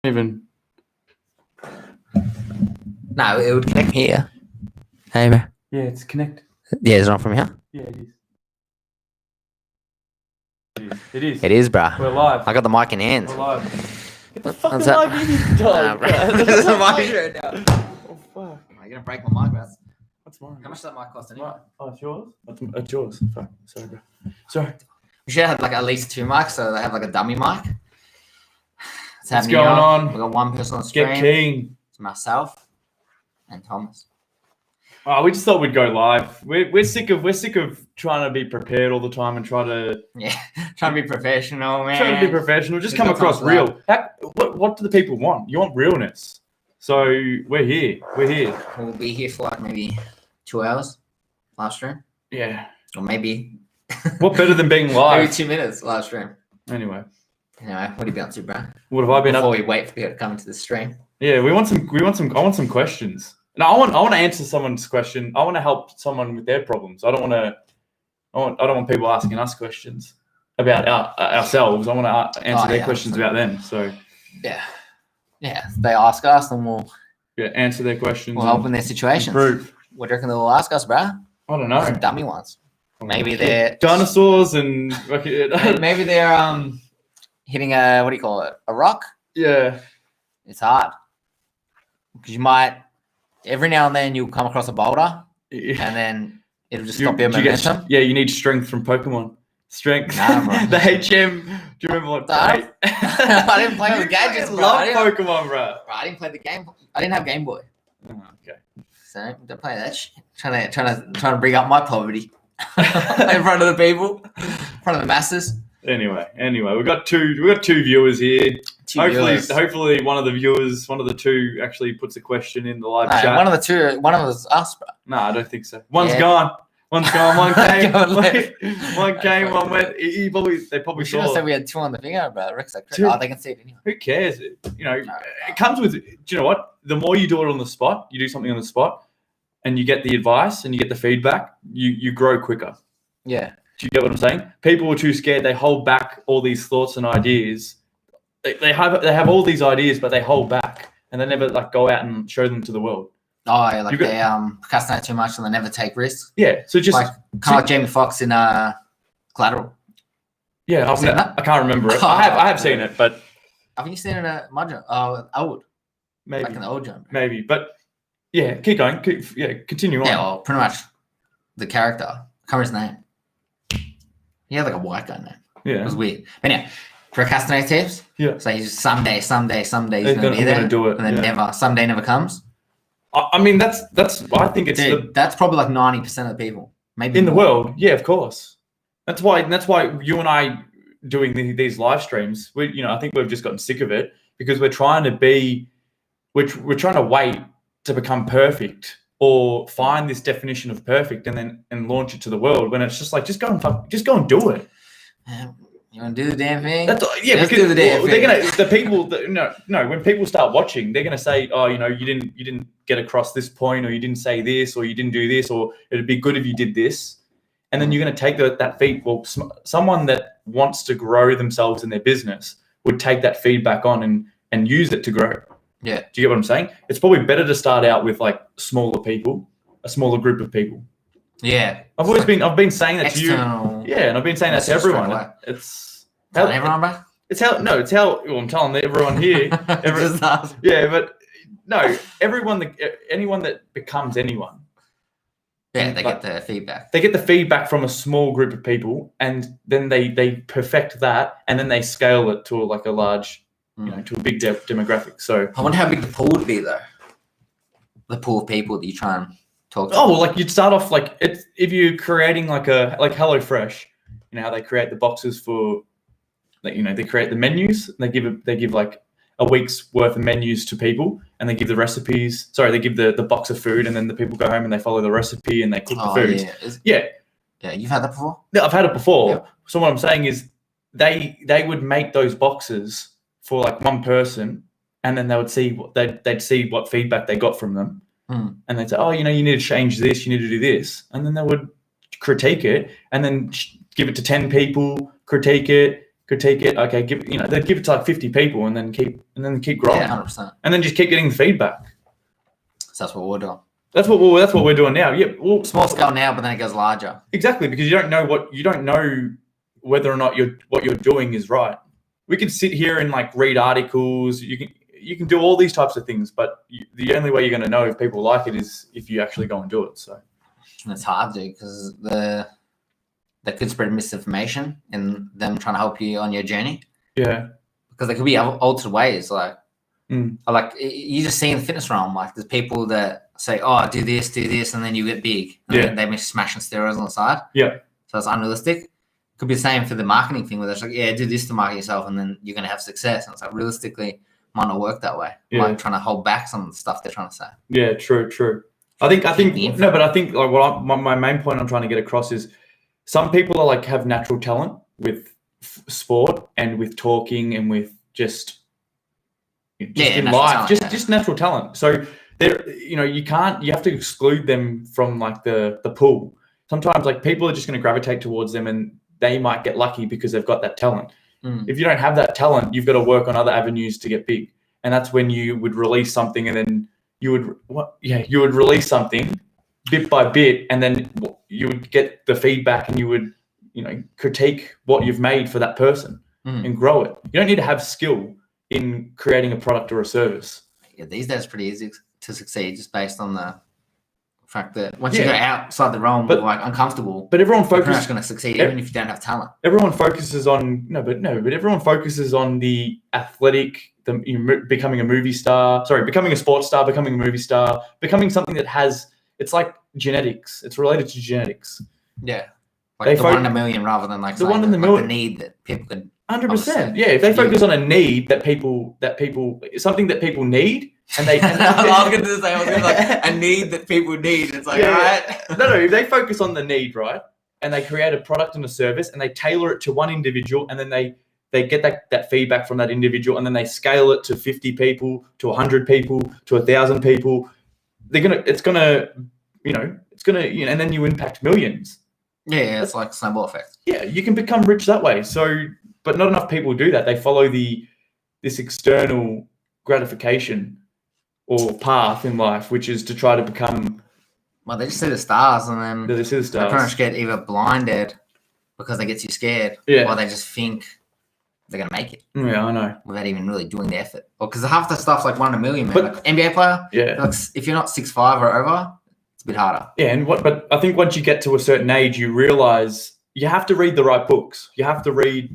Even. No, it would connect here. Hey, bro. Yeah, it's connected. Yeah, it's not from here. Yeah, it is. It is. It is, bro. We're live. I got the mic in hands. We're live. Get the fucking What's that? mic in your dog. Bro. This is my shirt now. Oh fuck. You're gonna break my mic, bro. What's mine? How much does that mic cost anyway? Oh, it's yours? It's yours. Fuck. Sorry, bro. Sorry. We should have like at least 2 mics, so they have like a dummy mic. What's going on? We got one person on screen. Get keen. It's myself and Thomas. Oh, we just thought we'd go live. We're sick of trying to be prepared all the time and trying to be professional, man. Trying to be professional. Just come across real. What do the people want? You want realness. So we're here. We'll be here for like maybe 2 hours live stream. Yeah. Or maybe. What better than being live? Maybe 2 minutes live stream. Anyway, what have you been up to, bro? What have I been Before up? we wait for people to come into the stream. Yeah, I want some questions. No, I want to answer someone's question. I want to help someone with their problems. I don't want people asking us questions about ourselves. I want to answer their questions about them. So yeah. They ask us, and we'll answer their questions. We'll help in their situations. Improve. What do you reckon they'll ask us, bro? I don't know. Some dummy ones. Maybe they're dinosaurs and maybe they're hitting a rock. Yeah, it's hard because you might every now and then you'll come across a boulder and then it'll just stop your momentum. You need strength from Pokemon. Strength. Nah, bro. The HM. Do you remember what? I didn't play the game. I love Pokemon, bro. I didn't play the game. I didn't have Game Boy. Oh, okay. So don't play that shit. Trying to bring up my poverty in front of the people, in front of the masses. Anyway, we got two viewers here. Hopefully, one of the two actually puts a question in the live chat. One of us us, bro. No, I don't think so. One's gone. One came. One came. One went. They probably should have said we had 2 on the finger, bro. Rick's like, they can see it anyway. Who cares? It comes with. Do you know what? The more you do it on the spot, you do something on the spot, and you get the advice and you get the feedback, you grow quicker. Yeah. Do you get what I'm saying? People are too scared. They hold back all these thoughts and ideas. They have all these ideas, but they hold back, and they never go out and show them to the world. Oh, yeah, they procrastinate too much and they never take risks. Yeah, so just like Jamie Foxx in Collateral. Yeah, I can't remember it. I have seen it, but I think you've seen it at Mudgeon. Old. Maybe. Like in the old genre. Maybe, but yeah, keep going. Continue on. Yeah, well, pretty much the character. I can't remember his name. He had like a white guy name. Yeah. It was weird. But yeah, procrastinate tips. Yeah. So he's someday he's going to be there. Do it. And then someday never comes. I mean, that's. I think it's that's probably like 90% of the people, maybe in more. the world. Yeah, of course. That's why you and I doing these live streams. I think we've just gotten sick of it because we're trying to wait to become perfect or find this definition of perfect and launch it to the world when it's just like just go and do it. You want to do the damn thing? Because do the damn thing. When people start watching, they're gonna say, oh, you didn't get across this point, or you didn't say this, or you didn't do this, or it'd be good if you did this, and then you're gonna take that feedback. Well, someone that wants to grow themselves in their business would take that feedback on and use it to grow. Yeah. Do you get what I'm saying? It's probably better to start out with like smaller people, a smaller group of people. Yeah. I've been saying that to you. Yeah, and I've been saying that to everyone. Telling everyone, bro? It's how I'm telling everyone here. But no, anyone that becomes anyone. Yeah, they get the feedback. They get the feedback from a small group of people, and then they perfect that, and then they scale it to a large, to a big demographic. So I wonder how big the pool would be, though. The pool of people that you try and talk to. Oh, well, you'd start off if you're creating like HelloFresh, how they create the boxes for, they create the menus. They give like a week's worth of menus to people, and they give the recipes. Sorry, they give the box of food, and then the people go home and they follow the recipe and they cook the food. Yeah. Yeah, you've had that before? Yeah, I've had it before. Yeah. So what I'm saying is they would make those boxes for like one person, and then they'd see what feedback they got from them. And they'd say, oh, you need to change this, you need to do this. And then they would critique it and then give it to 10 people, critique it, critique it. Okay, they'd give it to like 50 people and then keep growing. Yeah, 100%. And then just keep getting the feedback. So that's what we're doing. That's what we're doing now. Yeah, well, small scale now, but then it goes larger. Exactly, because you don't know whether or not what you're doing is right. We can sit here and like read articles. You can do all these types of things, but the only way you're going to know if people like it is if you actually go and do it. So and it's hard to because they could spread misinformation and them trying to help you on your journey. Yeah, because there could be altered ways. Like you just see in the fitness realm, like there's people that say, "Oh, do this," and then you get big. And they be smashing steroids on the side. Yeah, so it's unrealistic. Could be the same for the marketing thing where it's like, do this to market yourself and then you're going to have success. And it's like, realistically, might not work that way. Yeah. Like trying to hold back some of the stuff they're trying to say. Yeah, true. I think like my main point I'm trying to get across is some people are like have natural talent with sport and with talking and with just in life, just natural talent. So there, you have to exclude them from like the pool. Sometimes like people are just going to gravitate towards them and they might get lucky because they've got that talent. If you don't have that talent, you've got to work on other avenues to get big. And that's when you would release something and then you would release something bit by bit and then you would get the feedback and you would, critique what you've made for that person and grow it. You don't need to have skill in creating a product or a service. Yeah, these days it's pretty easy to succeed just based on the fact that once you go outside the realm of like uncomfortable, but everyone focuses. You're not going to succeed even if you don't have talent. Everyone focuses on everyone focuses on the athletic, becoming a movie star. Sorry, becoming a sports star, becoming a movie star, becoming something that has. It's like genetics. It's related to genetics. Yeah, like the 1 in a million rather than like the 1 in a million. The need that people can. 100%. Yeah, if they focus on a need that people something that people need. And they I was going to say like a need that people need. It's like, all right. No, if they focus on the need, right? And they create a product and a service and they tailor it to one individual and then they get that feedback from that individual and then they scale it to 50 people, to 100 people, to 1,000 people. It's gonna, and then you impact millions. Yeah, it's like snowball effect. Yeah, you can become rich that way. So, but not enough people do that. They follow this external gratification or path in life, which is to try to become. Well, they just see the stars, and then they see the stars. They pretty much get either blinded because they get too scared, or they just think they're gonna make it. Yeah, I know. Without even really doing the effort, or because half the stuff's like 1 in a million, man. But, like NBA player, like, if you're not 6'5" or over, it's a bit harder. Yeah, but I think once you get to a certain age, you realize you have to read the right books. You have to read.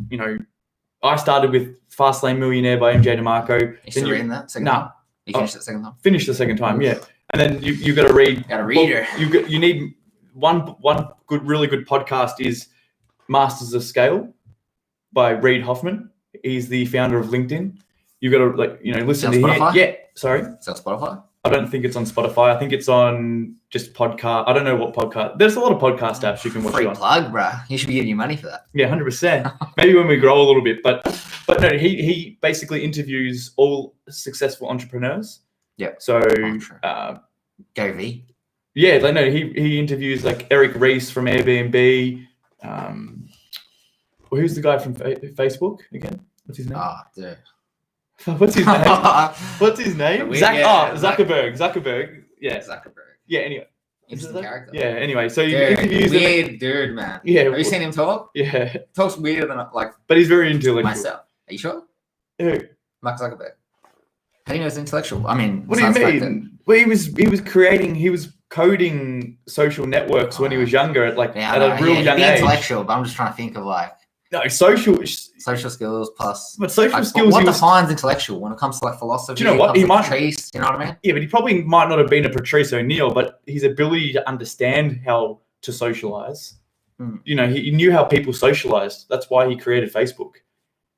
I started with Fast Lane Millionaire by MJ DeMarco. You still reading that? Time? You finished the second time? Finished the second time, yeah. And then you got to read. Got a reader. You need one really good podcast is Masters of Scale by Reid Hoffman. He's the founder of LinkedIn. You got to listen to him. Yeah, sorry. Is that Spotify? I don't think it's on Spotify. I think it's on just podcast. I don't know what podcast. There's a lot of podcast apps you can watch. Free plug, bro. You should be giving you money for that. Yeah, 100%. Maybe when we grow a little bit, but no, he basically interviews all successful entrepreneurs. Yeah. So Gary V. Yeah, no, he interviews like Eric Ries from Airbnb. Who's the guy from Facebook again? What's his name? Dude. What's his name? Zuckerberg. Zuckerberg. Yeah. Zuckerberg. Yeah. Anyway. Interesting character. Yeah. Anyway, so he interviews weird dude, man. Yeah. Have you seen him talk? Yeah. Talks weirder than like. But he's very intellectual. Myself. Are you sure? Who? Mark Zuckerberg. How do you know he's intellectual? I mean, what do you mean? Well, he was coding social networks when he was younger at a real young age. Intellectual, but I'm just trying to think of like. No, social skills plus. But social skills. What defines intellectual when it comes to like philosophy? Do you know what? He might. Patrice, you know what I mean? Yeah, but he probably might not have been a Patrice O'Neill, but his ability to understand how to socialize. He knew how people socialized. That's why he created Facebook.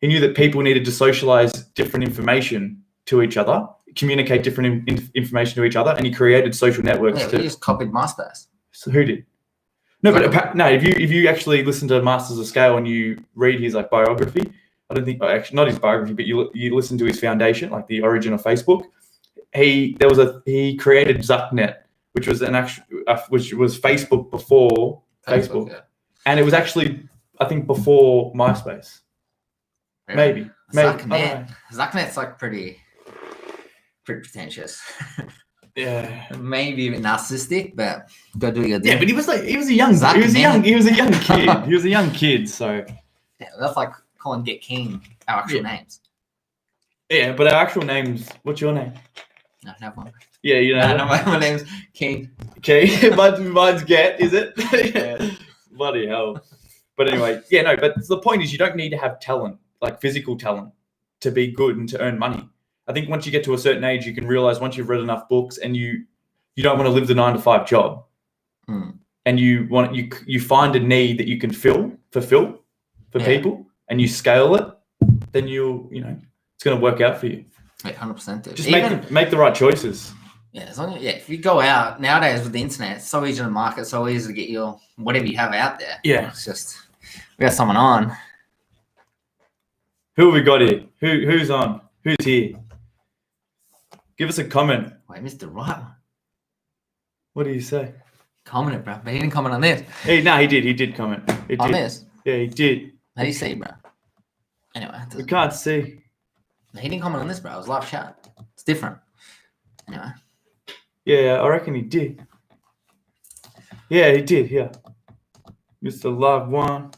He knew that people needed to socialize different information to each other, communicate different information to each other, and he created social networks. Yeah, he just copied MySpace. So who did? No, but no. If you actually listen to Masters of Scale and you read his biography, I don't think actually not his biography, but you listen to his foundation, like the origin of Facebook. He created Zucknet, which was which was Facebook before Facebook. Yeah. And it was actually I think before MySpace. Maybe. Zucknet's like pretty pretentious. Yeah. Maybe a bit narcissistic, but go do your thing. Yeah, but he was a young kid. He was a young kid, so yeah, that's like calling Get King our actual names. Yeah, but our actual names. What's your name? No, no one. Yeah, you know. No, my name's King. Okay, mine's Get, is it? Yeah. Bloody hell. But anyway, yeah, no. But the point is, you don't need to have talent, like physical talent, to be good and to earn money. I think once you get to a certain age, you can realize once you've read enough books and you don't want to live the 9-to-5 job, and you find a need that you can fulfill for people, and you scale it, then it's going to work out for you. Yeah, 100%. Just make the right choices. Yeah, if you go out nowadays with the internet, it's so easy to market, so easy to get your whatever you have out there. Yeah, it's just we got someone on. Who have we got here? Who's on? Who's here? Give us a comment. Wait, Mr. Right. What do you say? Commented, bro. But he didn't comment on this. He did. He did comment. On this? Yeah, he did. How do you see, bro? Anyway. We can't see. He didn't comment on this, bro. It was live chat. It's different. Anyway. Yeah, I reckon he did. Yeah, he did. Yeah. Mr. Live One.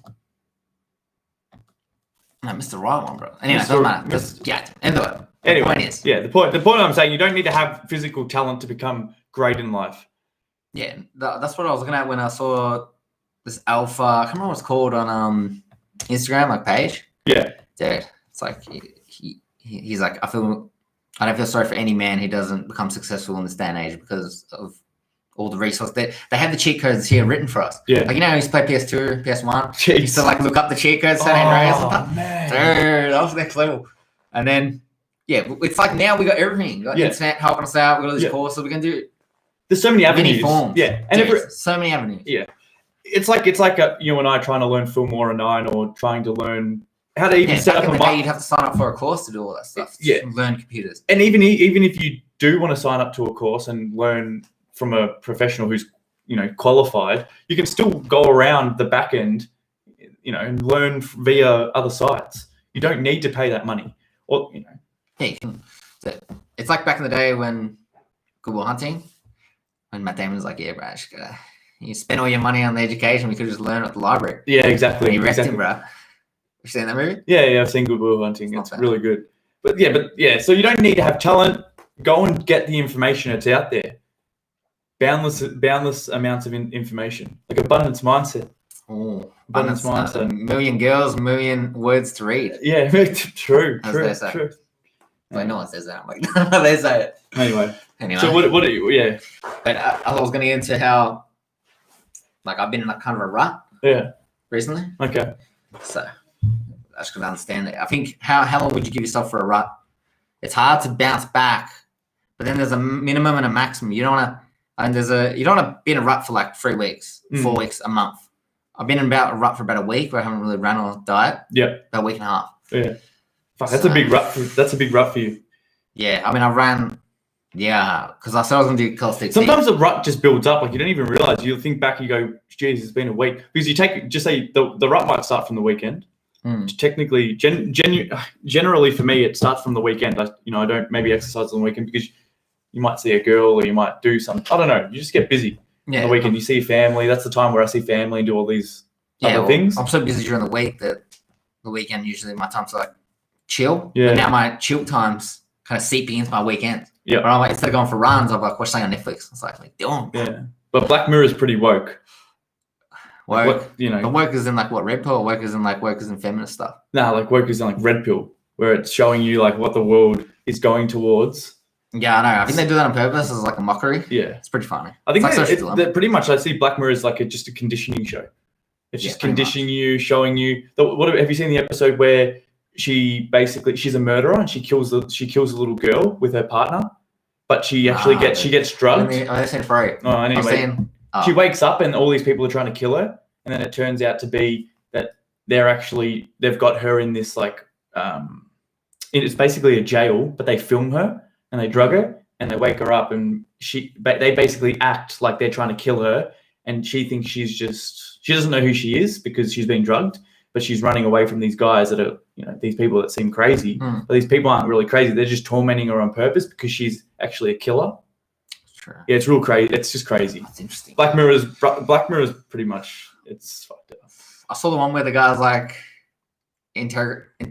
No, Mr. Right One, bro. Anyway, doesn't matter. Anyway, the point I'm saying, you don't need to have physical talent to become great in life. Yeah, that's what I was looking at when I saw this alpha. I can't remember what it's called on Instagram, like page. Yeah, dude, it's like he's like, I don't feel sorry for any man who doesn't become successful in this day and age because of all the resources. They have the cheat codes here written for us. Yeah, like I used to play PS2, PS1. Jeez. I used to like look up the cheat codes. Man, dude, that was next level. And then it's like now we got everything. We got internet helping us out. We got all these courses we can do. There's so many avenues. Forms. Yeah, and so many avenues. Yeah, it's like you and I trying to learn Filmora 9 or trying to learn how to even set up a day, you'd have to sign up for a course to do all that stuff. Yeah, learn computers. And even if you do want to sign up to a course and learn from a professional who's qualified, you can still go around the back end, and learn via other sites. You don't need to pay that money, or Yeah, you can. It's like back in the day when Good Will Hunting, when Matt Damon was like, "Yeah, bro, you spend all your money on the education. We could just learn at the library." Yeah, exactly. And he wrecked him, bro. You seen that movie? Yeah, I've seen Good Will Hunting. It's really good. But yeah. So you don't need to have talent. Go and get the information. It's out there. Boundless amounts of information, like abundance mindset. Oh, abundance mindset. A million girls, million words to read. Yeah, true. Like, no one says that. I'm like, they say it. Anyway. So what are you? Yeah. But I was going to get into how, like, I've been in kind of a rut. Yeah. Recently. Okay. So I just gotta understand it. I think how long would you give yourself for a rut? It's hard to bounce back, but then there's a minimum and a maximum. You don't want to be in a rut for like 3 weeks, 4 weeks, a month. I've been in a rut for about a week where I haven't really run on a diet. Yeah. About a week and a half. Yeah. Fuck, that's a big rut. That's a big rut for you. Yeah, I mean, I ran. Yeah, because I said I was going to do calisthenics. Sometimes the rut just builds up. Like you don't even realize. You'll think back and you go, "Geez, it's been a week." Because you just say the rut might start from the weekend. Technically, generally for me, it starts from the weekend. I don't maybe exercise on the weekend because you might see a girl or you might do something. I don't know. You just get busy on the weekend. You see family. That's the time where I see family and do all these other things. I'm so busy during the week that the weekend usually my time's like chill. Yeah. But now my chill times kind of seeping into my weekend. Yeah. But I'm like, instead of going for runs, I'm like, watch something on Netflix. It's like damn. Yeah. But Black Mirror is pretty woke. Woke, But woke is in like what, RedPill, or woke is in feminist stuff? Nah, like woke is in like RedPill, where it's showing you like what the world is going towards. Yeah, I know. I think they do that on purpose as like a mockery. Yeah. It's pretty funny. I think it's pretty much, I see Black Mirror as like just a conditioning show. It's just conditioning you, showing you. Have you seen the episode where she's a murderer and she kills a little girl with her partner, but she actually gets drugged. I've seen it for it. Oh, anyway. She wakes up and all these people are trying to kill her, and then it turns out to be that they've got her in this like it's basically a jail, but they film her and they drug her and they wake her up and they basically act like they're trying to kill her, and she thinks she doesn't know who she is because she's been drugged, and she thinks she's just but she's running away from these guys that are, these people that seem crazy. Mm. But these people aren't really crazy. They're just tormenting her on purpose because she's actually a killer. True. Yeah, it's real crazy. It's just crazy. That's interesting. Black Mirror is pretty much, it's fucked up. I saw the one where the guy's like interrogating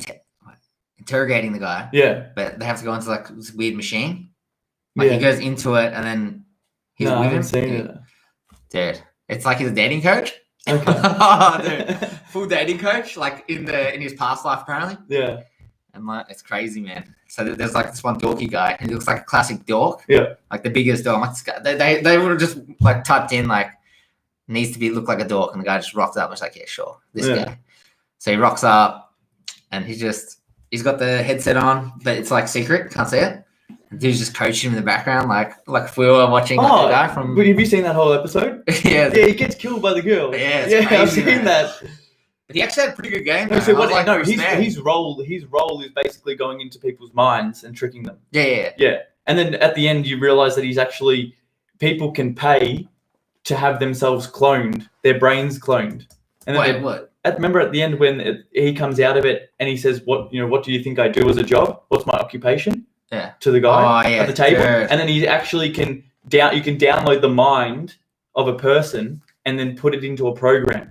the guy. Yeah. But they have to go into like this weird machine. Like Yeah. he goes into it and then he's No, I with him. haven't seen it. Dude, it's like he's a dating coach. Okay. Oh, dude. Full dating coach, like in his past life apparently. Yeah. And like it's crazy, man. So there's like this one dorky guy, and he looks like a classic dork. Yeah. Like the biggest dork. Like this guy, they would have just like typed in like needs to look like a dork, and the guy just rocked up and was like, yeah, sure, this guy. So he rocks up, and he's got the headset on, but it's like secret, can't see it. And dude's just coaching him in the background, like if we were watching like, the guy from. But have you seen that whole episode? Yeah. Yeah, he gets killed by the girl. Yeah, I've crazy, seen man. that. But he actually had a pretty good game. No, so His his role is basically going into people's minds and tricking them. Yeah. And then at the end, you realize that he's actually people can pay to have themselves cloned, their brains cloned. And then What? remember at the end when he comes out of it and he says, "What do you think I do as a job? What's my occupation?" Yeah. To the guy at the table, dude. and then he actually you can download the mind of a person and then put it into a program.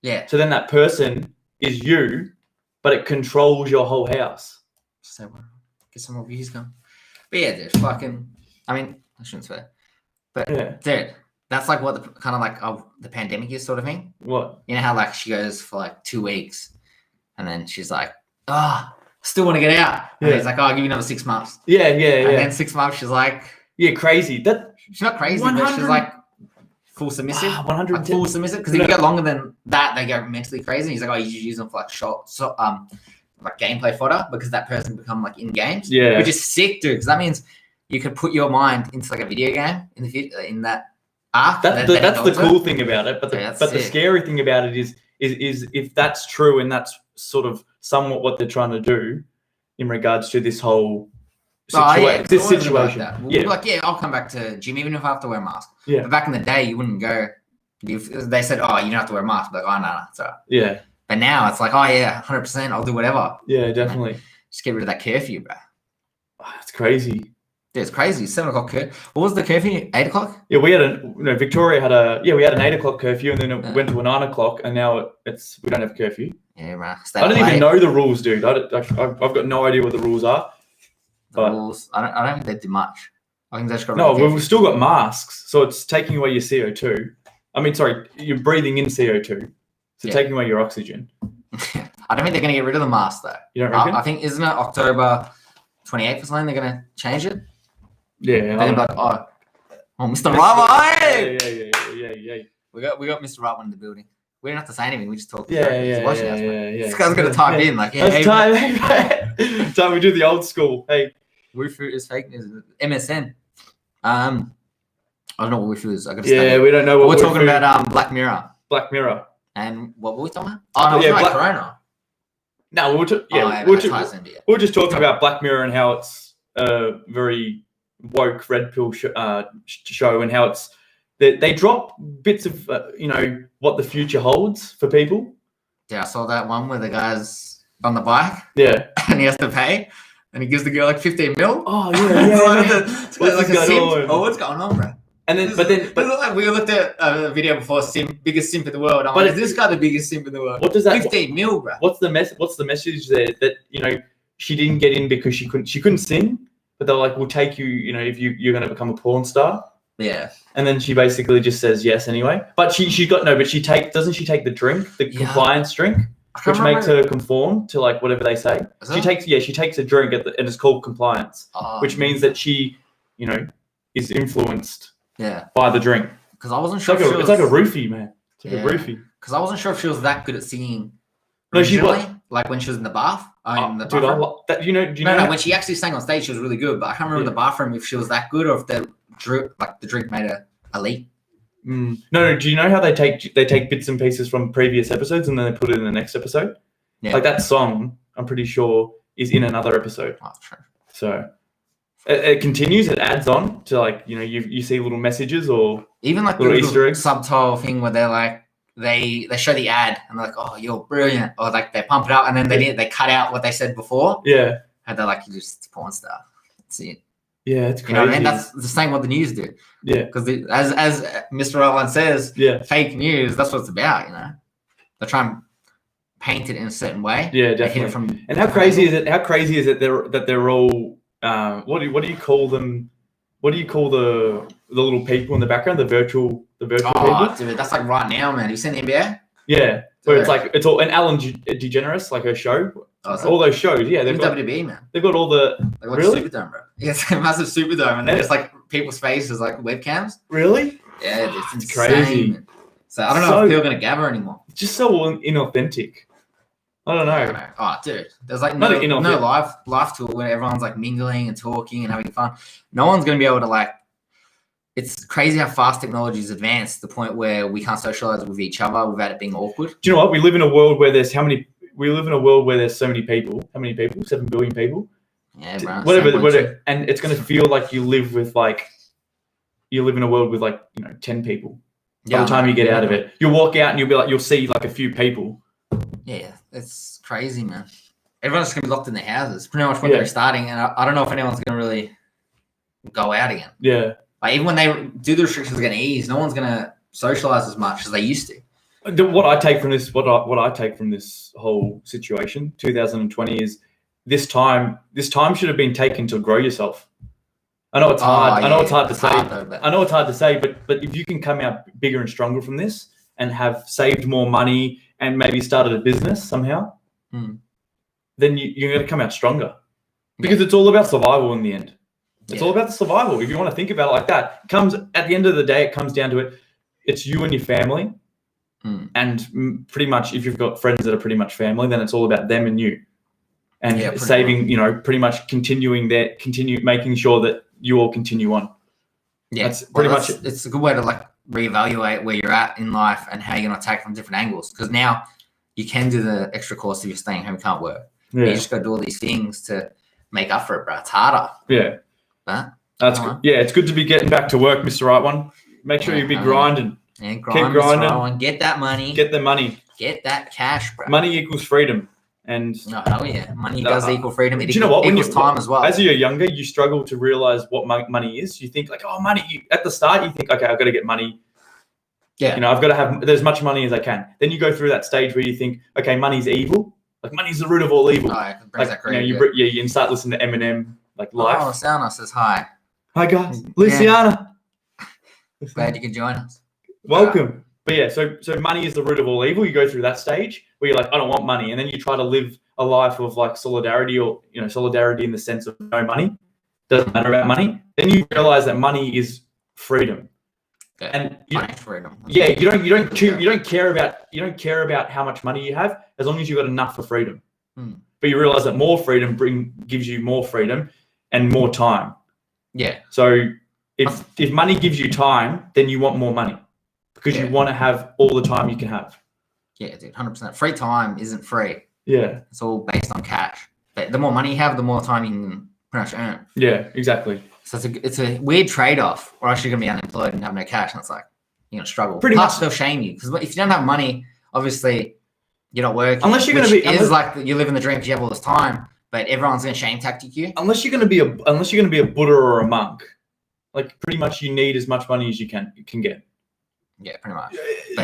Yeah. So then that person is you, but it controls your whole house. So get some more views going. But yeah, dude, I shouldn't swear. But Yeah. dude, that's like what the kind of like the pandemic is sort of thing. What? You know how like she goes for like 2 weeks and then she's like, still want to get out. And Yeah. he's like, I'll give you another 6 months. Yeah. And then 6 months she's like, Yeah, crazy. she's not crazy, but she's like full submissive. 110. Like full submissive. Because if you go longer than that, they go mentally crazy. He's like, you should use them for like like gameplay fodder because that person become like in games. Yeah. Which is sick, dude. Because that means you could put your mind into like a video game in that arc. That's the cool thing about it. But the scary thing about it is if that's true and that's sort of somewhat what they're trying to do in regards to this whole situation. Like we'll be like, I'll come back to gym even if I have to wear a mask. Yeah. But back in the day, you wouldn't go. If they said, you don't have to wear a mask. Like, no, it's all right. Yeah. But now it's like, 100%, I'll do whatever. Yeah, definitely. Just get rid of that curfew, bro. It's crazy. Yeah, it's crazy. 7 o'clock curfew. What was the curfew? 8 o'clock? Yeah, we had Victoria had we had an 8 o'clock curfew and then it went to a 9 o'clock and now we don't have curfew. Yeah, bro. I don't even know the rules, dude. I've got no idea what the rules are. The rules. I don't think they do much. I think they just got No, we've still got masks, so it's taking away your CO2. I mean, sorry, you're breathing in CO2, so taking away your oxygen. I don't think they're going to get rid of the mask, though. You don't reckon? I think, isn't it October 28th or something? They're going to change it? Yeah. They're like, Mr. Right. Yeah. We got Mr. Right in the building. We don't have to say anything. We just talk. Yeah. This guy's going to type in like, That's time. Time we do the old school. Hey. Wi-Fi is fake news. MSN. I don't know what Wi-Fi is. I got to study. Yeah, we don't know what we're talking about. Black Mirror. Black Mirror. And what were we talking about? Oh, no, it's Corona. No, we're just talking about Black Mirror and how it's a very woke RedPill show and how it's they drop bits of what the future holds for people. Yeah, I saw that one where the guy's on the bike. Yeah, and he has to pay, and he gives the girl like 15 mil. Oh yeah. What's going on, bro? And then, we looked at a video before. Biggest simp in the world. Is this guy the biggest simp in the world? What does that? 15 mil, bro. What's the message there that she didn't get in because she couldn't sing, but they're like, we'll take you. If you're going to become a porn star. Yeah. And then she basically just says yes anyway. But doesn't she take the drink, the compliance drink, which makes her conform to like whatever they say. She takes a drink and it's called compliance, which means that she, is influenced. Yeah. By the drink. Because I wasn't sure. It's like a roofie, man. It's like a roofie. Because I wasn't sure if she was that good at singing. No, she was. Like when she was in the bath. Dude, I love that. Do you know? When she actually sang on stage, she was really good. But I can't remember in the bathroom if she was that good or if the drink made her elite. No. Do you know how they take bits and pieces from previous episodes and then they put it in the next episode? Yeah. Like that song, I'm pretty sure is in another episode. Oh, true. So. It continues. It adds on to you see little messages or even like little the Easter eggs. subtitle thing where they're like they show the ad and they're like, oh, you're brilliant, or like they pump it up and then they cut out what they said before. Yeah. And they're like, you just porn star. That's it. Yeah, it's crazy. You know what I mean? That's the same what the news do. Yeah. Because as Mr. Reliance says, Yeah. fake news, that's what it's about, you know. They try and paint it in a certain way. Yeah, They hit definitely. it from And how crazy is it? How crazy is it that they're all what do you call them? What do you call the little people in the background? The virtual people? Oh, dude, that's like right now, man. Have you seen the NBA? Yeah. Where it's like it's all and Ellen DeGeneres, like her show. Oh, All those shows, yeah. They've got WWE, man. they've got all the They got Really? Superdome, bro. Yeah, it's a massive Superdome, and they're just like people's faces, like webcams. really? Yeah, it's It's insane. crazy. Man. So I don't know So- if people are gonna gather anymore. It's just so inauthentic. I don't I know. don't know. Oh, dude, there's like Not no inauthentic. live tour where everyone's like mingling and talking and having fun. No one's gonna be able to like. It's crazy how fast technology has advanced to the point where we can't socialize with each other without it being awkward. Do you know what? We live in a world where there's we live in a world where there's so many people. How many people? 7 billion people. Yeah, bro. Whatever. And it's gonna feel like you live in a world with like 10 people. By the time you get out of it, you'll walk out and you'll see like a few people. Yeah, it's crazy, man. Everyone's just gonna be locked in their houses. Pretty much what Yeah. they're starting, and I don't know if anyone's gonna really go out again. Yeah. Like even when they do the restrictions are gonna ease, no one's gonna socialize as much as they used to. What I take from this, what I take from this whole situation, 2020 is this time should have been taken to grow yourself. I know it's hard. I know it's hard to say. I know it's hard to say, but if you can come out bigger and stronger from this and have saved more money and maybe started a business somehow, then you're going to come out stronger because it's all about survival in the end. It's all about the survival. If you want to think about it like that, it comes at the end of the day, it comes down to it. It's you and your family. And pretty much if you've got friends that are pretty much family, then it's all about them and you. And saving, pretty much continue making sure that you all continue on. Yeah, that's pretty much it. It's a good way to like reevaluate where you're at in life and how you're going to attack from different angles. Because now you can do the extra course if you're staying home, can't work. Yeah. You just got to do all these things to make up for it, bro. It's harder. Yeah. But that's good. Yeah, it's good to be getting back to work, Mr. Right One. Make sure you be grinding. And keep grinding. Get that money. Get the money. Get that cash, bro. Money equals freedom. And no, hell yeah, money does equal freedom. It do you know what? Equals time as well. As you're younger, you struggle to realize what money is. You think like, oh, money. At the start, you think, okay, I've got to get money. Yeah. I've got to have as much money as I can. Then you go through that stage where you think, okay, money's evil. Like money's the root of all evil. Oh, you can start listening to Eminem, like Life. Oh, Sana says hi. Hi guys, Luciana. Glad you could join us. Welcome. But yeah, so money is the root of all evil. You go through that stage where you're like, I don't want money, and then you try to live a life of like solidarity, or solidarity in the sense of no money, doesn't matter about money. Then you realize that money is freedom, and freedom. Yeah, you don't care about how much money you have as long as you've got enough for freedom. But you realize that more freedom gives you more freedom and more time. Yeah. So if money gives you time, then you want more money because you want to have all the time you can have. Yeah, dude, 100%. Free time isn't free. Yeah. It's all based on cash. But the more money you have, the more time you can pretty much earn. Yeah, exactly. So it's a weird trade-off, or else you're going to be unemployed and have no cash, and it's like, you're going to struggle. Pretty Plus, much. they'll shame you. Because if you don't have money, obviously, you're not working. Unless you're going to be... It's like you're living the dream because you have all this time, but everyone's going to shame tactic you. Unless you're going to be a Buddha or a monk, like pretty much you need as much money as you can get. Yeah, pretty much.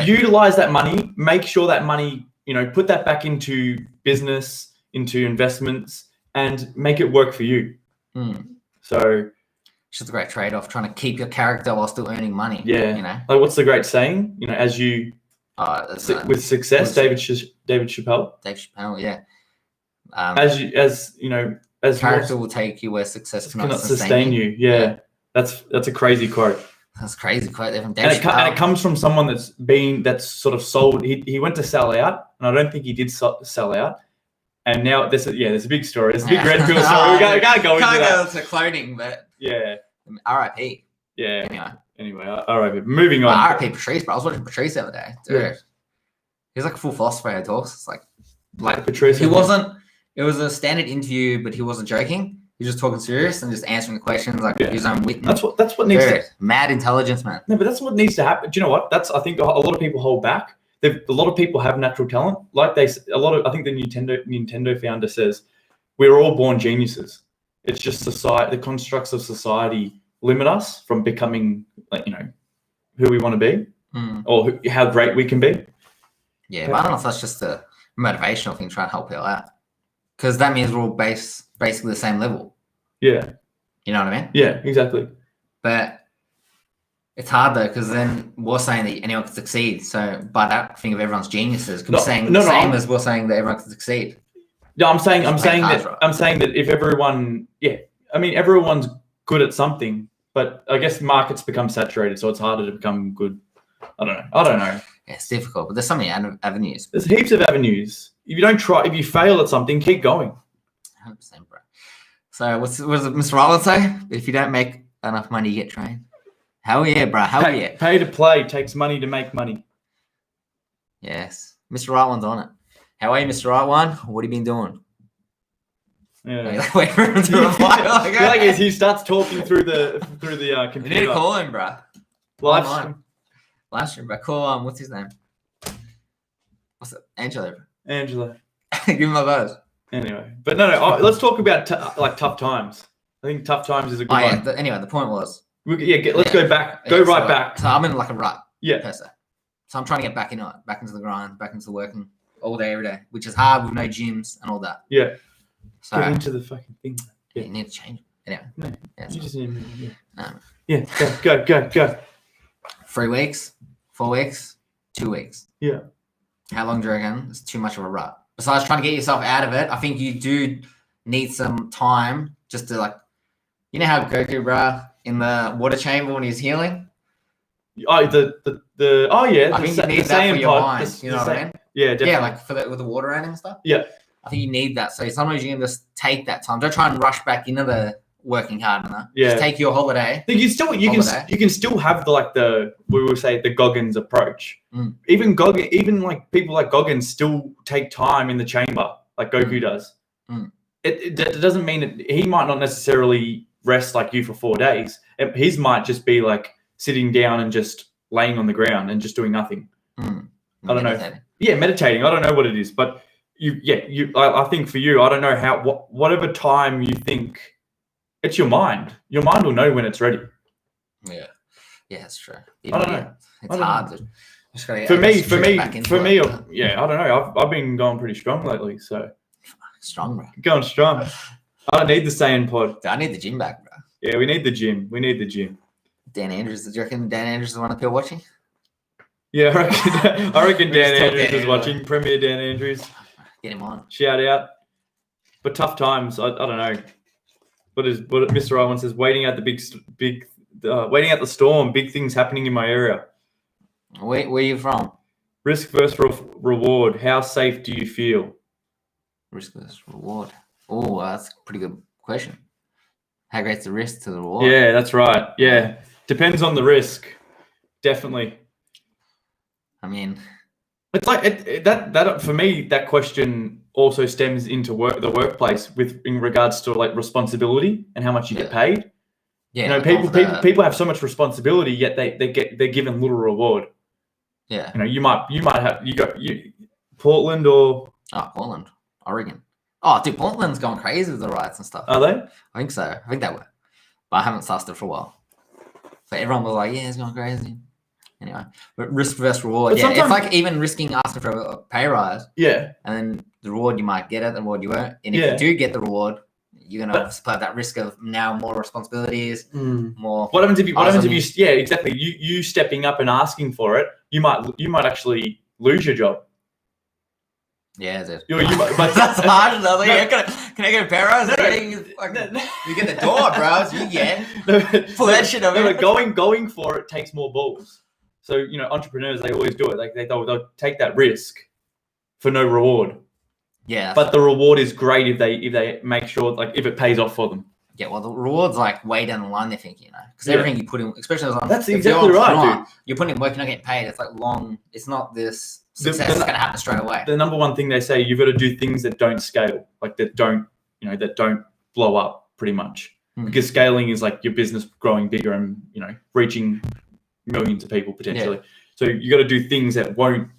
Utilize that money. Make sure that money, put that back into business, into investments, and make it work for you. So it's just a great trade-off, trying to keep your character while still earning money. Yeah. Like what's the great saying? As you with success, David Chappelle. Dave Chappelle, yeah. As character will take you where success cannot sustain you. Yeah. That's a crazy quote. That's a crazy quote there from Dave and it comes from someone that's sort of sold. He went to sell out, and I don't think he did sell out. And now there's a big story. There's a big RedPill story. We can't go into that. Can't go to cloning, but yeah. R.I.P. Yeah. Anyway, R.I.P. Moving on. R.I.P. Patrice, bro. I was watching Patrice the other day. Dude. Yeah. He's like a full philosopher who talks. It's like Patrice. He wasn't. It was a standard interview, but he wasn't joking. He was just talking serious and just answering the questions like his own witness. That's what needs to. Mad intelligence, man. No, but that's what needs to happen. Do you know what? I think a lot of people hold back A lot of people have natural talent. Like I think the Nintendo founder says, we're all born geniuses. It's just society, the constructs of society limit us from becoming, like, who we want to be or how great we can be. Yeah, but I don't know if that's just a motivational thing, trying to help people out. Because that means we're all basically the same level. Yeah. You know what I mean? Yeah, exactly. But it's hard though, because then we're saying that anyone can succeed. So by that thing of everyone's geniuses, could be saying the same as we're saying that everyone can succeed. No, I'm saying that if everyone, everyone's good at something, but I guess markets become saturated, so it's harder to become good. I don't know. Yeah, it's difficult, but there's so many avenues. There's heaps of avenues. If you don't try, if you fail at something, keep going. 100%, bro. So what does Mr. Reliance say? If you don't make enough money, you get trained. Hell yeah, bro. Hell yeah. Pay to play takes money to make money. Yes. Mr. Right One's on it. How are you, Mr. Right One? What have you been doing? Yeah. Wait for him to reply. Like as he starts talking through the computer. You need to call him, bro. Live stream, bro. Call what's his name? What's it? Angela. Give him a buzz. Anyway, but no. Let's talk about tough times. I think tough times is a good one. Anyway, the point was. Let's go back. Go right back. So I'm in like a rut. Yeah. Per se. So I'm trying to get back into it, back into the grind, back into working all day, every day, which is hard with no gyms and all that. Yeah. So get into the fucking thing. Yeah. You need to change it. Anyway. No. Yeah, You just need no. Yeah. Go. 3 weeks, 4 weeks, 2 weeks. Yeah. How long do you reckon is too much of a rut? Besides trying to get yourself out of it, I think you do need some time just to you know how Goku, bruh, in the water chamber when he's healing? Oh, I think you need that for your mind. You know what I mean? Yeah, definitely. Yeah, like with the water around him and stuff. Yeah. I think you need that. So sometimes you can just take that time. Don't try and rush back into the working hard and that. Yeah. Just take your holiday. You can still have the we will say the Goggins approach. Even like people like Goggins still take time in the chamber like Goku does. It doesn't mean that he might not necessarily rest like you for 4 days. His might just be like sitting down and just laying on the ground and just doing nothing. I don't know. Yeah, meditating. I don't know what it is, but I think for you, I don't know whatever time you think, it's your mind. Your mind will know when it's ready. Yeah, that's true. I don't know. It's hard to. For me, I don't know. I've been going pretty strong lately, so strong, bro. Going strong. I don't need the Saiyan pod. I need the gym back, bro. Yeah, we need the gym. Dan Andrews, do you reckon Dan Andrews is the one of people watching? Yeah, I reckon Dan Andrews is watching. Premier Dan Andrews. Get him on. Shout out. But tough times. I don't know. What Mr. Iwan says? Waiting out the storm. Big things happening in my area. Where are you from? Risk versus reward. How safe do you feel? Risk versus reward. Oh, that's a pretty good question. How great's the risk to the reward? Yeah, that's right. Yeah, depends on the risk. Definitely. I mean, it's like that for me. That question also stems into the workplace in regards to like responsibility and how much you get paid. Yeah, people have so much responsibility, yet they're given little reward. Yeah, you might have Portland or Portland, Oregon. Oh, dude, Portland's going crazy with the riots and stuff. Are they? I think so. I think they were, but I haven't sussed it for a while. So everyone was like, "Yeah, it's going crazy." Anyway, but risk versus reward. But it's like even risking asking for a pay rise. Yeah. And then the reward you might get it, the reward you won't. And if you do get the reward, you're gonna have that risk of now more responsibilities, more. What happens if you? Yeah, exactly. You stepping up and asking for it, you might actually lose your job. Yeah, dude. But that's hard enough. Like, can I get a pay rise? You get the door, bro. So you get pull that shit over. Going for it takes more balls. So, entrepreneurs, they always do it. Like they'll take that risk for no reward. Yeah. But the reward is great if they make sure, like, if it pays off for them. Yeah, well, the reward's like way down the line, they think, because everything you put in, especially that's exactly right, dude. You're putting in work, you're not getting paid. It's like long. It's not this success that's going to happen straight away. The number one thing they say, you've got to do things that don't scale, like that don't blow up, pretty much. Because scaling is like your business growing bigger and reaching millions of people potentially. Yeah. So you got to do things that won't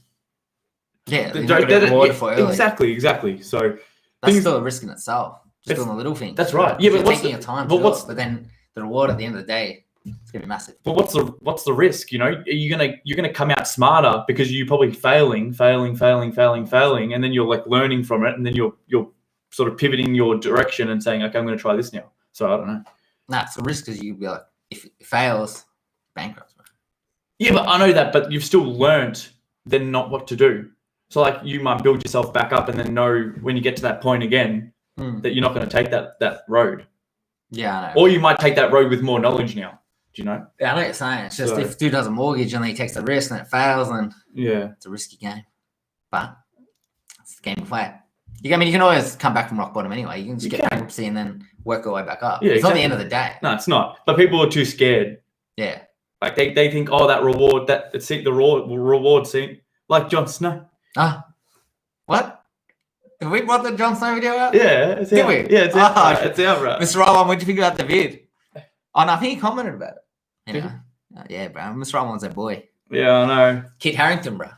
Yeah, you're not gonna get rewarded for early. Exactly. So that's still a risk in itself. Just doing the little things. That's right. Yeah, but you're taking your time. But then the reward at the end of the day, it's gonna be massive. But what's the risk? You know, you're gonna come out smarter because you're probably failing, and then you're like learning from it, and then you're sort of pivoting your direction and saying, okay, I'm gonna try this now. So I don't know. Nah, it's a risk because you'd be like, if it fails, bankrupt. Yeah, but I know that, but you've still learned then not what to do. So like you might build yourself back up and then know when you get to that point again that you're not going to take that road. Yeah, I know. Or you might take that road with more knowledge now. Do you know? Yeah, I know what you're saying. It's just if dude does a mortgage and then he takes the risk and it fails, then it's a risky game. But it's the game of play. You can always come back from rock bottom anyway. You can just get bankruptcy and then work your way back up. Yeah, it's not the end of the day. No, it's not. But people are too scared. Yeah. Like they think, oh, that reward, the reward scene, like Jon Snow. What? Have we brought the Jon Snow video out? Yeah, it's out. Did we? Yeah, it's out. It's out, bro. Mr. Rolon, what do you think about the vid? Oh, no, I think he commented about it. Anyway, yeah, bro. Mr. Rolon's a boy. Yeah, I know. Kit Harington, bro.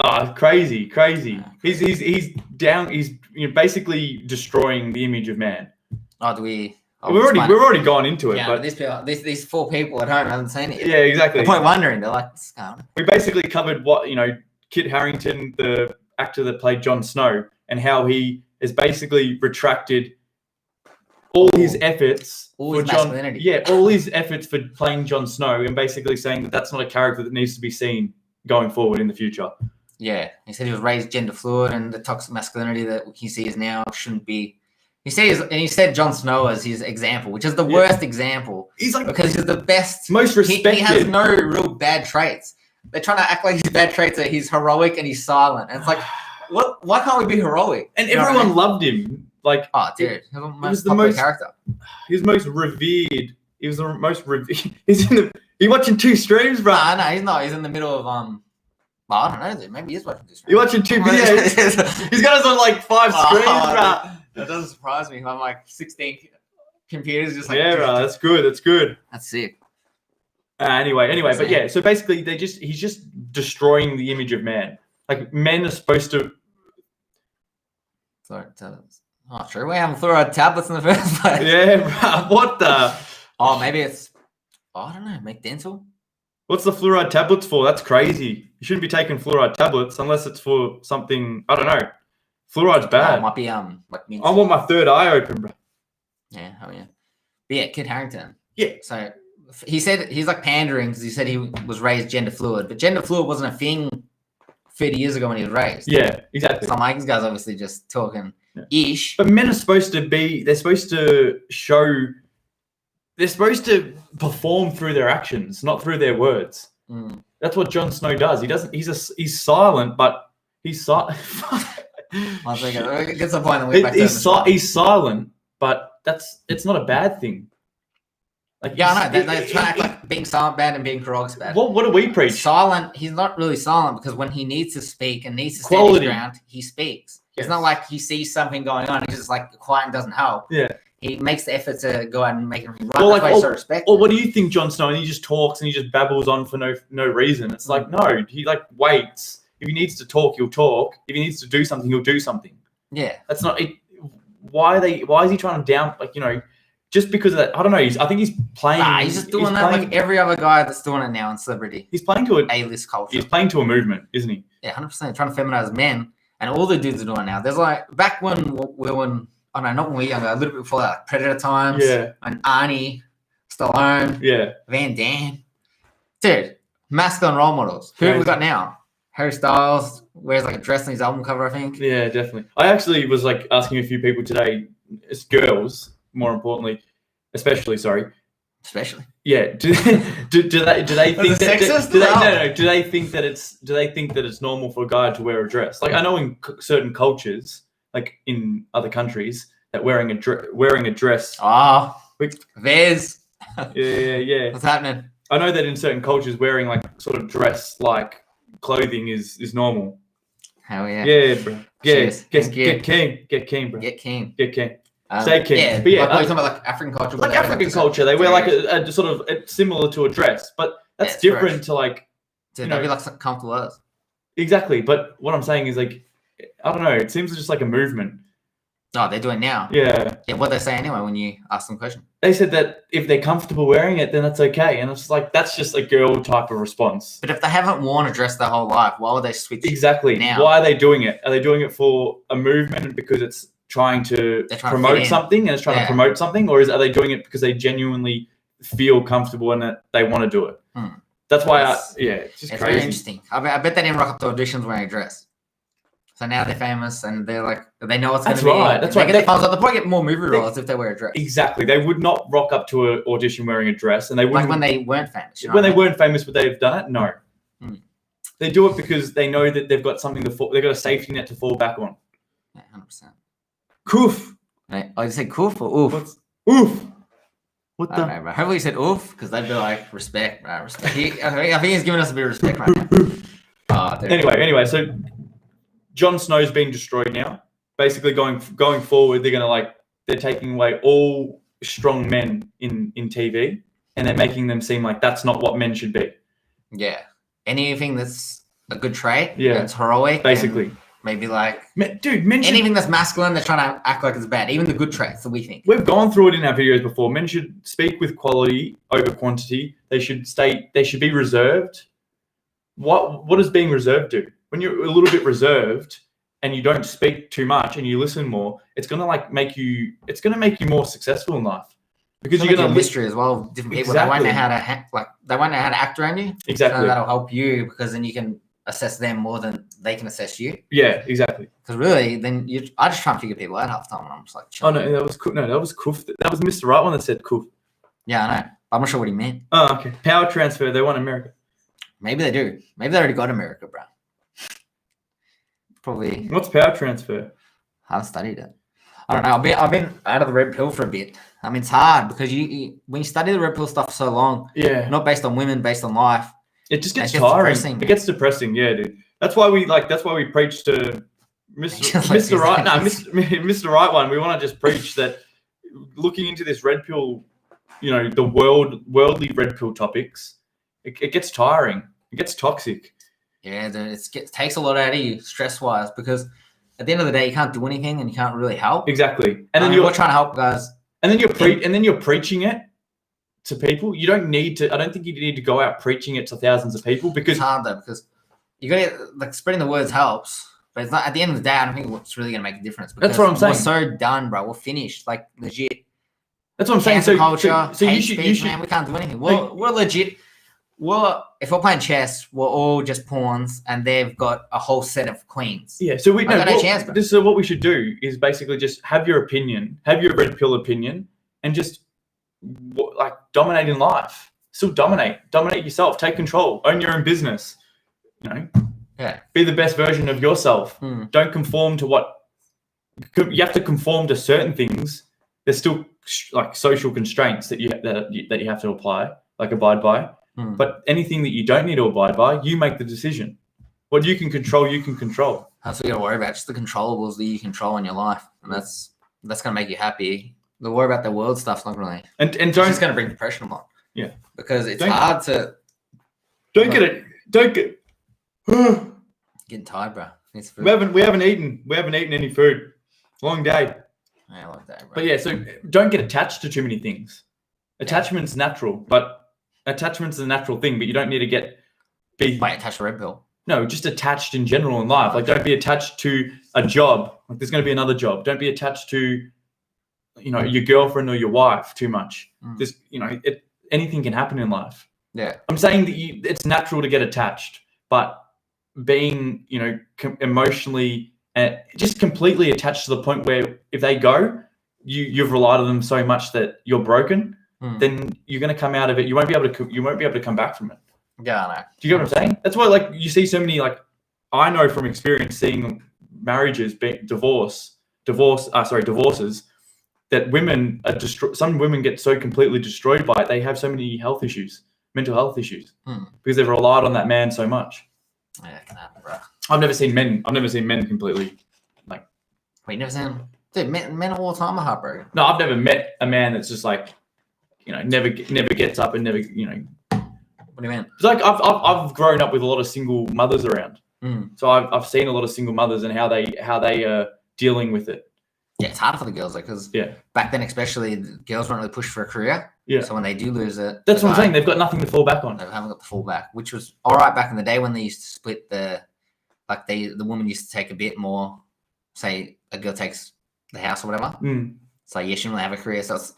Oh, crazy. Yeah. He's down. He's basically destroying the image of man. Oh, do we? We've already gone into it. Yeah, but these 4 people at home haven't seen it yet. Yeah, exactly. They're probably wondering. They're like, what's going on? We basically covered what Kit Harington, the actor that played Jon Snow, and how he has basically retracted all his efforts all his masculinity. all his efforts for playing Jon Snow, and basically saying that that's not a character that needs to be seen going forward in the future. Yeah, he said he was raised gender fluid, and the toxic masculinity that he sees now shouldn't be. He said Jon Snow as his example, which is the worst example. He's like because he's the best, most respected. He has no real bad traits. They're trying to act like his bad traits are he's heroic and he's silent. And it's like, what? Why can't we be heroic? And everyone loved him. Like, oh, dude, he was the most character. He was most revered. He was the most revered. You're watching 2 streams, bro. No, he's not. He's in the middle of Well, I don't know. Dude. Maybe he is watching 2 streams. You're watching 2 videos. He's got us on like 5 screens, bro. That doesn't surprise me. I'm like 16 computers just like. Yeah, bro. That's good. That's sick. Anyway, but yeah. So basically, he's just destroying the image of man. Like men are supposed to. Oh, true. We haven't fluoride tablets in the first place. Yeah, bro. What the? Oh, maybe it's. I don't know. Make dental. What's the fluoride tablets for? That's crazy. You shouldn't be taking fluoride tablets unless it's for something. I don't know. Fluoride's bad. Oh, it might be like. I want my third eye open, bro. Yeah. Oh yeah. But yeah, Kit Harington. Yeah. So he said he's like pandering because he said he was raised gender fluid, but gender fluid wasn't a thing 30 years ago when he was raised. Yeah, exactly. So I'm like, this guy's obviously just talking ish. But men are supposed to be. They're supposed to show. They're supposed to perform through their actions, not through their words. That's what Jon Snow does. He doesn't. He's silent, but he's silent. One second. It gets the point that we're back to he's silent, but it's not a bad thing. Like I know. They're trying to act like being silent bad and being heroic's bad. What do we preach? Silent. He's not really silent because when he needs to speak and needs to stand his ground, he speaks. Yes. It's not like he sees something going on. He's just like quiet and doesn't help. Yeah. He makes the effort to go out and make everything right. Or like, that's why respect. Or what do you think, Jon Snow? And he just talks and he just babbles on for no reason. It's like, no, he like waits. If he needs to talk, he'll talk. If he needs to do something, he'll do something. Yeah. That's not it. Why is he trying to just because of that? I don't know. I think he's playing. He's just doing that like every other guy that's doing it now in celebrity. He's playing to A-list culture. He's playing to a movement, isn't he? Yeah, 100%. Trying to feminize men. And all the dudes are doing it now. There's like, back when we were in, I don't know, not when we were younger, a little bit before that, like Predator times. Yeah. And Arnie, Stallone. Yeah. Van Damme. Dude, masculine role models. Who have we got now? Harry Styles wears like a dress on his album cover, I think. Yeah, definitely. I actually was like asking a few people today, it's girls, more importantly, especially. Yeah. Do they think that do they think that it's normal for a guy to wear a dress? Like I know in certain cultures, like in other countries, that wearing a dress. There's. Yeah. What's happening? I know that in certain cultures, wearing like sort of dress like clothing is normal. Hell yeah. Yeah, bro. Yeah. Get keen, bro. Get keen. Stay keen. Yeah, but yeah, like, talking about like African culture. Like African culture, they wear like a sort of similar to a dress, but that's different to like. Dude, that'd be like some comfortable as. Exactly. But what I'm saying is like, I don't know. It seems just like a movement. Oh, they're doing now. Yeah. Yeah. What they say anyway when you ask them a question? They said that if they're comfortable wearing it, then that's okay. And it's like, that's just a girl type of response. But if they haven't worn a dress their whole life, why would they switch? Exactly. Now? Why are they doing it? Are they doing it for a movement because it's trying to promote something and it's trying to promote something? Or are they doing it because they genuinely feel comfortable and that they want to do it? That's why it's just crazy. Very interesting. I bet they didn't rock up to auditions wearing a dress. So now they're famous and they're like, they know what's going to be. That's right. They'll probably get more movie roles if they wear a dress. Exactly. They would not rock up to an audition wearing a dress, and they wouldn't. Like when they weren't famous. When they weren't famous, would they have done it? No. They do it because they know that they've got something they've got a safety net to fall back on. Yeah, 100%. Koof. Right. Oh, you said koof or oof? Oof. What the? Right, bro. Hopefully you said oof because they'd be like respect, bro. Respect. I think he's giving us a bit of respect right now. Anyway, so Jon Snow's been destroyed now. Basically, going forward, they're taking away all strong men in TV, and they're making them seem like that's not what men should be. Yeah. Anything that's a good trait, that's heroic, basically. Maybe like, dude, men anything that's masculine, they're trying to act like it's bad. Even the good traits that we think. We've gone through it in our videos before. Men should speak with quality over quantity. They should be reserved. What does being reserved do? When you're a little bit reserved and you don't speak too much and you listen more, it's gonna make you more successful in life. Because you're gonna mystery as well. Different people, they won't know how to act around you. Exactly. So that'll help you because then you can assess them more than they can assess you. Yeah, exactly. Because really, then I just try and figure people out half the time, and I'm just like, oh no, that was Koof. That was Mr. Right one that said Koof. Yeah, I know. I'm not sure what he meant. Oh, okay. Power transfer. They want America. Maybe they do. Maybe they already got America, bro. Probably. What's power transfer? I haven't studied it. I don't know. I've been out of the red pill for a bit. I mean, it's hard because when you study the red pill stuff for so long, not based on women, based on life, it just gets tiring. Depressing, it gets depressing, yeah, dude. That's why we preach to Mr. Right. No, Mr. Right one. We want to just preach that looking into this red pill, the worldly red pill topics, it gets tiring. It gets toxic. Yeah, it takes a lot out of you stress wise because at the end of the day, you can't do anything and you can't really help. Exactly. And then you're trying to help guys. And then you're preaching it to people. You don't need to. I don't think you need to go out preaching it to thousands of people because it's hard though because you got to spreading the words helps, but it's not at the end of the day. I don't think it's really gonna make a difference. That's what I'm saying. We're so done, bro. We're finished, like legit. That's what I'm saying. So culture, so you should. Man, we can't do anything. We're legit. If we're playing chess, we're all just pawns, and they've got a whole set of queens. Yeah, so we no chance. This is what we should do: is basically just have your opinion, have your red pill opinion, and just dominate in life. Still dominate yourself. Take control. Own your own business. Yeah. Be the best version of yourself. Don't conform to what you have to conform to. Certain things. There's still like social constraints that you have to apply, abide by. But anything that you don't need to abide by, you make the decision. What you can control, you can control. That's what you got to worry about. Just the controllables that you control in your life, and that's going to make you happy. The worry about the world stuff's not really. And it's just going to bring depression upon. Yeah, because it's hard to. Don't get. Getting tired, bro. We haven't eaten any food. Long day. Yeah, long day, bro. But yeah, so don't get attached to too many things. Attachment's natural, but. Attachment's a natural thing, but you don't need to be attached to red pill. No, just attached in general in life. Don't be attached to a job. There's going to be another job. Don't be attached to, your girlfriend or your wife too much. There's, anything can happen in life. Yeah. I'm saying that it's natural to get attached, but being, emotionally just completely attached to the point where if they go, you've relied on them so much that you're broken. Then you're going to come out of it. You won't be able to come back from it. Yeah, I know. Do you get what I'm saying? That's why, you see so many, I know from experience seeing marriages being divorces, that women are some women get so completely destroyed by it. They have so many mental health issues, because they've relied on that man so much. Yeah, it can happen, bro. I've never seen men completely Wait, you never seen them? Dude, men all the time are heartbroken. No, I've never met a man that's just never gets up and never, What do you mean? It's I've grown up with a lot of single mothers around. So I've seen a lot of single mothers and how they are dealing with it. Yeah, it's harder for the girls because back then, especially, the girls weren't really pushed for a career. Yeah. So when they do lose it, that's what I'm saying. They've got nothing to fall back on. They haven't got the fallback, which was all right back in the day when they used to split the woman used to take a bit more. Say a girl takes the house or whatever. So yeah, she didn't really have a career. So it's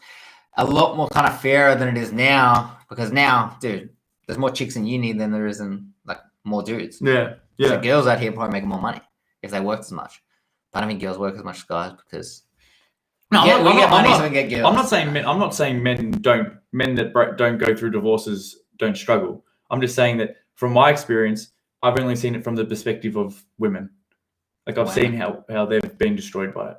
a lot more kind of fairer than it is now, because now, dude, there's more chicks in uni than there is in like more dudes. Yeah. So girls out here probably making more money if they worked as much. But I don't think girls work as much as guys because I'm not saying men that don't go through divorces don't struggle. I'm just saying that from my experience, I've only seen it from the perspective of women. Like I've seen how they've been destroyed by it.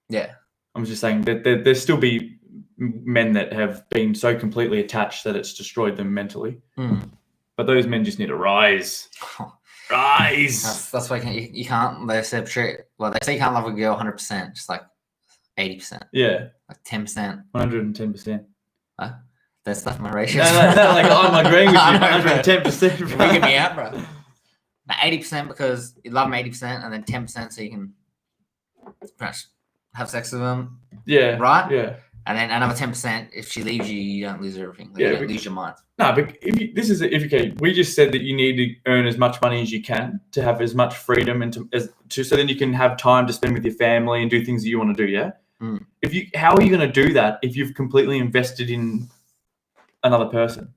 Yeah. I'm just saying that there still be men that have been so completely attached that it's destroyed them mentally. But those men just need to rise. Rise. That's why you can't. They say well, they say you can't love a girl 100%, just like 80%. Yeah. Like 10%. 110%. Huh? That's not my ratio. No, like I'm agreeing with you. 110%. You're freaking me out, bro. Now 80% because you love them 80%, and then 10% so you can perhaps have sex with them. Yeah. Right? Yeah. And then another 10%, if she leaves you, you don't lose everything. Like you don't lose your mind. No, but we just said that you need to earn as much money as you can to have as much freedom and so then you can have time to spend with your family and do things that you want to do. Yeah. How are you going to do that if you've completely invested in another person?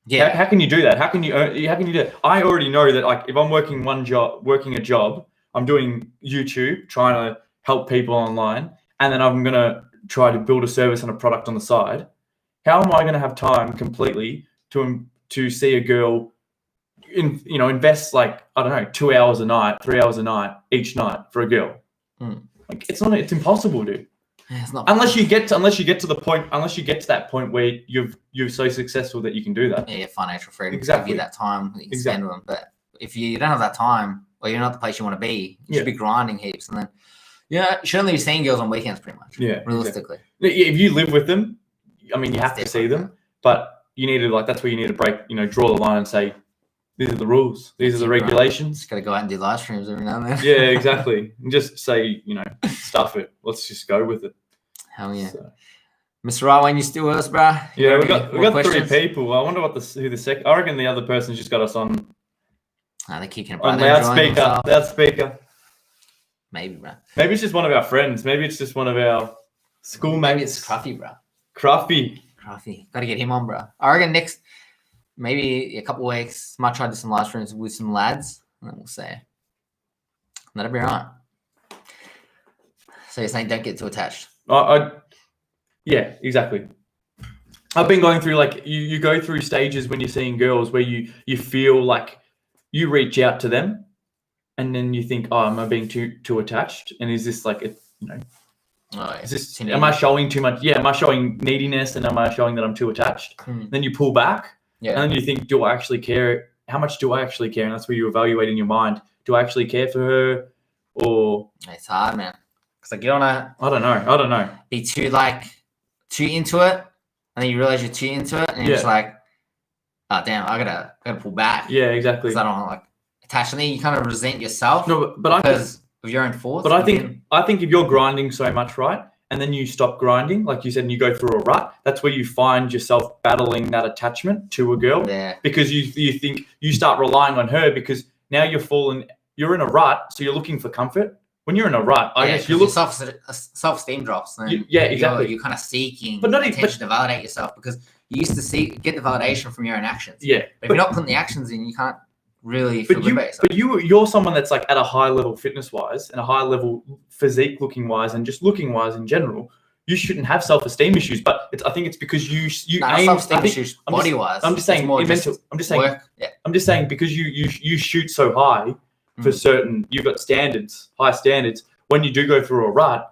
Yeah. How can you do that? How can you do it? I already know that, like, if I'm working a job, I'm doing YouTube, trying to help people online, and then I'm going to try to build a service and a product on the side. How am I going to have time completely to see a girl invest, like, I don't know, 2 hours a night, 3 hours a night, each night for a girl? Like, it's impossible, dude. Yeah, it's not unless you get to that point where you're so successful that you can do that. Yeah, financial freedom. Exactly. Give you that time that you can spend with them. But if you don't have that time, or you're not the place you want to be, you should be grinding heaps, and then you should only be seeing girls on weekends, pretty much. Yeah, realistically. Exactly. If you live with them, I mean, you have to see them, but you need to, that's where you need to break, draw the line and say, these are the rules. These are the regulations. Just got to go out and do live streams every now and then. Yeah, exactly. And just say, stuff it. Let's just go with it. Hell yeah. So. Mr. Ryan, you still with us, bro? Yeah, we got 3 people. I wonder who the second. I reckon the other person's just got us on. They're kicking it. On loudspeaker. Maybe, bro. Maybe it's just one of our friends. Maybe it's just one of our schoolmates. Maybe it's Cruffy, bro. Cruffy. Got to get him on, bro. I reckon next, maybe a couple of weeks, might try to do some live streams with some lads, and then we'll see. That'll be all right. So you're saying don't get too attached? Yeah, exactly. I've been going through, like, you go through stages when you're seeing girls where you feel like you reach out to them, and then you think, oh, am I being too attached? And is this like am I showing too much? Yeah, am I showing neediness, and am I showing that I'm too attached? Then you pull back, and then you think, do I actually care? How much do I actually care? And that's where you evaluate in your mind. Do I actually care for her, or? It's hard, man. Because like you don't know. I don't know. Be too into it, and then you realize you're too into it, and you're just like, oh damn, I gotta pull back. Yeah, exactly. Because I don't want attach, and then you kind of resent yourself. No, but because of your own thoughts. But I think if you're grinding so much, right, and then you stop grinding, like you said, and you go through a rut, that's where you find yourself battling that attachment to a girl. Yeah. Because you think you start relying on her because now you're in a rut, so you're looking for comfort. When you're in a rut, I guess you look self-esteem drops. Then exactly. You're kind of seeking but not attention to validate yourself because you used to get the validation from your own actions. Yeah. But if you're not putting the actions in, you can't really feel good about yourself. But you're someone that's like at a high level fitness-wise and a high level physique looking-wise and just looking-wise in general. You shouldn't have self-esteem issues, but I think it's because you aim self-esteem issues body-wise. I'm just saying because you shoot so high for certain, you've got high standards. When you do go through a rut,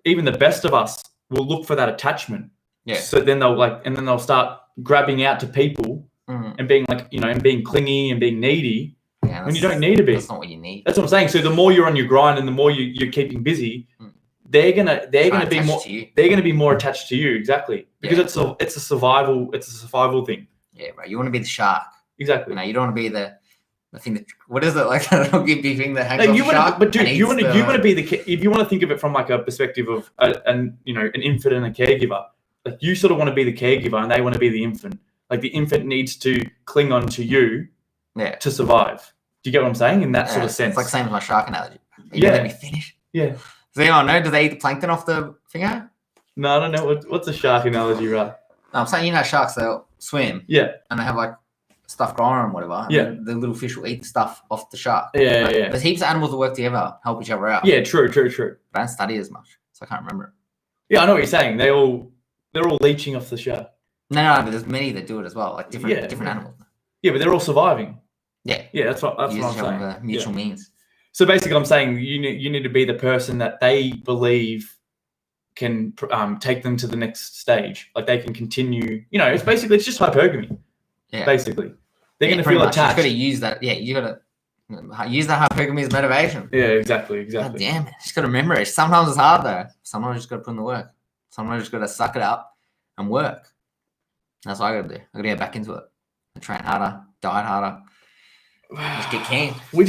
even the best of us will look for that attachment. Yeah. So then they'll start grabbing out to people and being like, and being clingy and being needy when you don't need to be. That's not what you need. That's what I'm saying. So the more you're on your grind and the more you're keeping busy, they're gonna be more attached to you. Exactly. Because it's a survival thing. Yeah, right. You want to be the shark. Exactly. You don't want to be the The thing that, what is it, like the little gimpy thing that hangs No, off you the want shark? to, but dude, and you want eats to be if you want to think of it from like a perspective of an infant and a caregiver. Like you sort of want to be the caregiver, and they want to be the infant. Like the infant needs to cling on to you to survive. Do you get what I'm saying? In that sort of sense. It's like same as my shark analogy. Are you Yeah. gonna let me finish? Yeah. Does anyone know? Do they eat the plankton off the finger? No, I don't know. What's a shark analogy, right? No, I'm saying, sharks, they'll swim. Yeah. And they have like stuff growing on them, whatever. And Yeah. then the little fish will eat the stuff off the shark. Yeah. There's heaps of animals that work together, help each other out. Yeah, true. But I don't study as much, so I can't remember it. Yeah, I know what you're saying. They're all leeching off the shark. No, but there's many that do it as well, like different animals. Yeah, but they're all surviving. Yeah. Yeah, that's what I'm saying. Mutual means. So basically, I'm saying you need to be the person that they believe can take them to the next stage. Like they can continue. It's just hypergamy. Yeah. Basically, they're going to feel attached. You got to use that. Yeah, you got to use that hypergamy as motivation. Yeah, exactly. God damn it! Just got to remember it. Sometimes it's hard though. Sometimes you just got to put in the work. Sometimes you just got to suck it up and work. That's what I got to do. I got to get back into it. I train harder, diet harder. Just get keen. We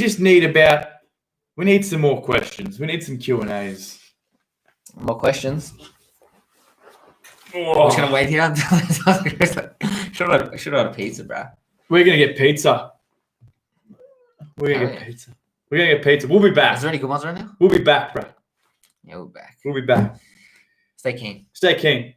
need some more questions. We need some Q&As. More questions. We're just gonna wait here. Should order pizza, bro. We're gonna get pizza. We're gonna get pizza. We'll be back. Is there any good ones right now? We'll be back, bro. Yeah, we're back. We'll be back. Stay keen. Stay keen.